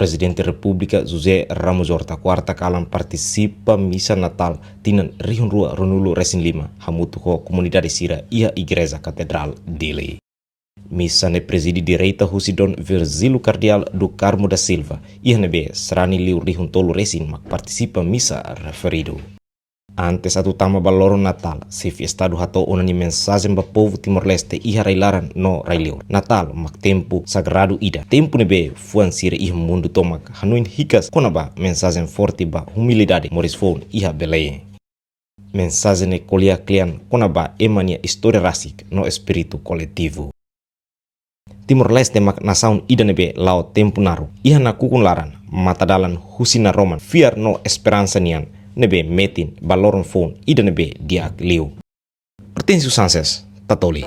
Presidente República José Ramos Horta quarta kalan participa misa Natal tinan Rihun Rua Ronulu Resin 5 hamutu ko komunidade sira ia Igreja Catedral dele. Misa ne presidi direita Husidon Virgílio Cardial do Carmo da Silva ia nebe serani liu Rihun Tolu Resin mak participa misa referido. Antes atu tama baloro Natal, se fiestado hato onani mensagem ba povo Timor-Leste iha railaran no raileu. Natal mak tempo sagrado ida. Tempo nebe fuan sire iha mundo tomak hanuin hikas konaba mensagem forte ba humilidade moris phone iha beleye. Mensagem ne kolia klian konaba emania história rasik no espírito coletivo. Timor-Leste mak nasaun ida nebe lao tempo naru. Iha na kukun laran matadalan husina roman fiar no esperança nian. Nebe metin baloron phone ida nebe diak liu. Hortêncio Sanches, Tatoli.